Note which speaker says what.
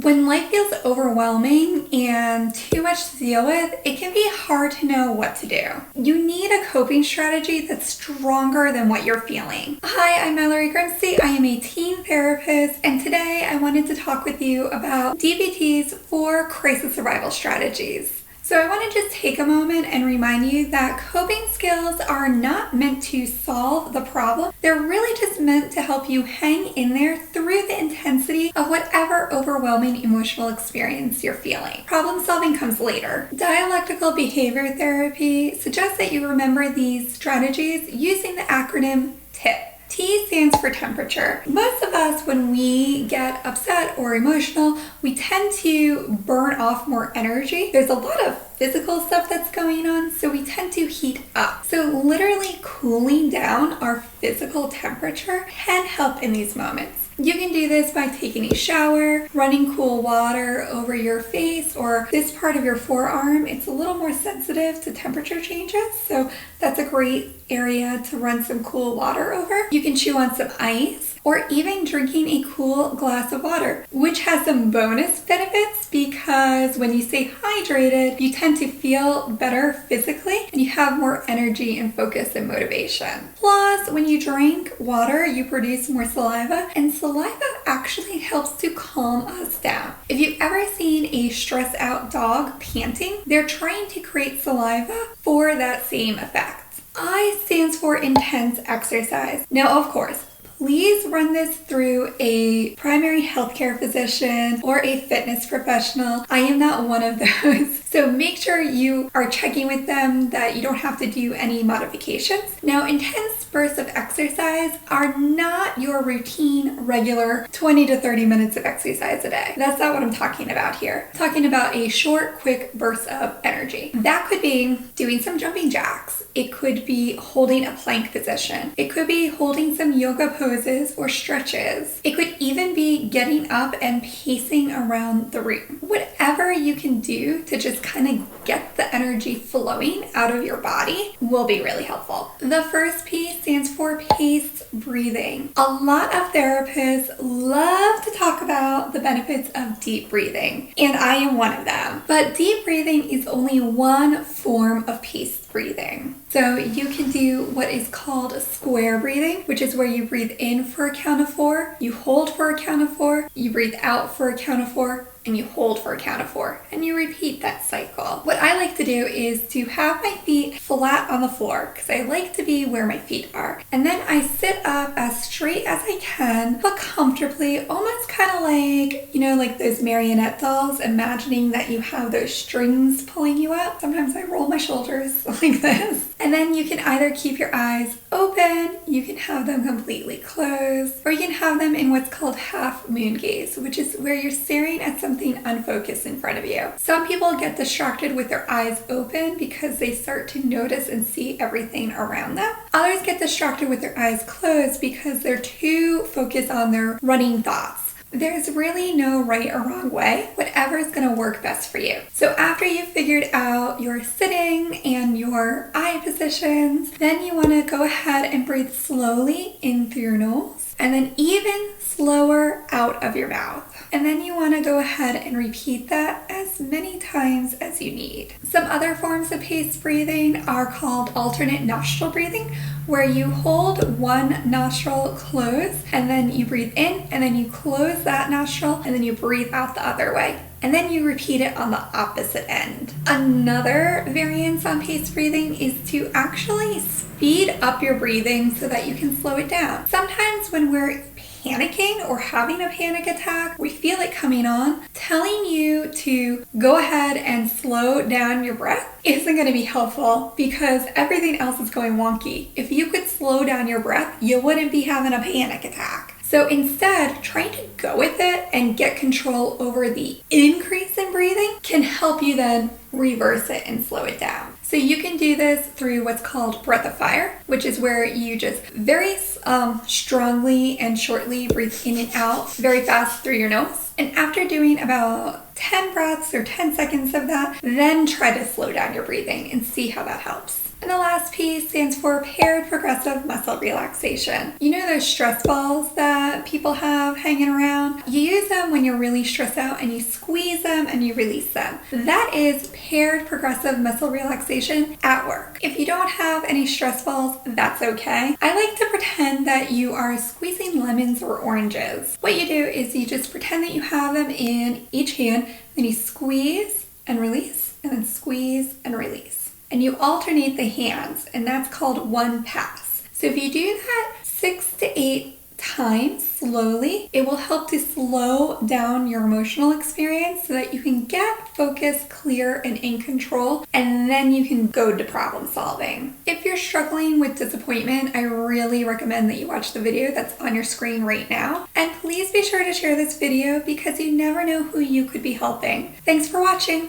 Speaker 1: When life feels overwhelming and too much to deal with, it can be hard to know what to do. You need a coping strategy that's stronger than what you're feeling. Hi, I'm Mallory Grimste. I am a teen therapist, and today I wanted to talk with you about DBT's 4 crisis survival strategies. So I want to just take a moment and remind you that coping skills are not meant to solve the problem. They're really just meant to help you hang in there through the intensity of whatever overwhelming emotional experience you're feeling. Problem solving comes later. Dialectical Behavior Therapy suggests that you remember these strategies using the acronym TIP. T stands for temperature. Most of us, when we get upset or emotional, we tend to burn off more energy. There's a lot of physical stuff that's going on, so we tend to heat up. So literally cooling down our physical temperature can help in these moments. You can do this by taking a shower, running cool water over your face or this part of your forearm. It's a little more sensitive to temperature changes, so that's a great area to run some cool water over. You can chew on some ice or even drinking a cool glass of water, which has some bonus benefits because when you stay hydrated, you tend to feel better physically and you have more energy and focus and motivation. Plus, when you drink water, you produce more saliva, and saliva actually helps to calm us down. If you've ever seen a stressed out dog panting, they're trying to create saliva for that same effect. I stands for intense exercise. Now, of course, please run this through a primary healthcare physician or a fitness professional. I am not one of those. So make sure you are checking with them that you don't have to do any modifications. Now, intense bursts of exercise are not your routine, regular 20 to 30 minutes of exercise a day. That's not what I'm talking about here. I'm talking about a short, quick burst of energy. That could be doing some jumping jacks. It could be holding a plank position. It could be holding some yoga poses or stretches. It could even be getting up and pacing around the room. Whatever you can do to just kind of get the energy flowing out of your body will be really helpful. The first P stands for paced breathing. A lot of therapists love to talk about the benefits of deep breathing, and I am one of them. But deep breathing is only one form of paced breathing. So you can do what is called square breathing, which is where you breathe in for a count of 4, you hold for a count of 4, you breathe out for a count of 4, and you hold for a count of 4, and you repeat that cycle. What I like to do is to have my feet flat on the floor because I like to be where my feet are. And then I sit up as straight as I can, but comfortably, almost kind of like, like those marionette dolls, imagining that you have those strings pulling you up. Sometimes I roll my shoulders like this. And then you can either keep your eyes open, you can have them completely closed, or you can have them in what's called half moon gaze, which is where you're staring at something unfocused in front of you. Some people get distracted with their eyes open because they start to notice and see everything around them. Others get distracted with their eyes closed because they're too focused on their running thoughts. There's really no right or wrong way, whatever is going to work best for you. So after you've figured out your sitting and your eye positions, then you want to go ahead and breathe slowly in through your nose and then even slower out of your mouth. And then you want to go ahead and repeat that as many times as you need. Some other forms of paced breathing are called alternate nostril breathing, where you hold one nostril closed and then you breathe in and then you close that nostril and then you breathe out the other way. And then you repeat it on the opposite end. Another variance on paced breathing is to actually speed up your breathing so that you can slow it down. Sometimes when we're panicking or having a panic attack, we feel it coming on. Telling you to go ahead and slow down your breath isn't going to be helpful because everything else is going wonky. If you could slow down your breath, you wouldn't be having a panic attack. So instead, trying to go with it and get control over the increase in breathing can help you then reverse it and slow it down. So you can do this through what's called breath of fire, which is where you just very strongly and shortly breathe in and out very fast through your nose. And after doing about 10 breaths or 10 seconds of that, then try to slow down your breathing and see how that helps. And the last P stands for paired progressive muscle relaxation. You know those stress balls that people have hanging around? You use them when you're really stressed out and you squeeze them and you release them. That is paired progressive muscle relaxation at work. If you don't have any stress balls, that's okay. I like to pretend that you are squeezing lemons or oranges. What you do is you just pretend that you have them in each hand, then you squeeze and release, and then squeeze and release. And you alternate the hands, and that's called one pass. So if you do that 6 to 8 times slowly, it will help to slow down your emotional experience so that you can get focused, clear, and in control, and then you can go to problem solving. If you're struggling with disappointment, I really recommend that you watch the video that's on your screen right now. And please be sure to share this video because you never know who you could be helping. Thanks for watching.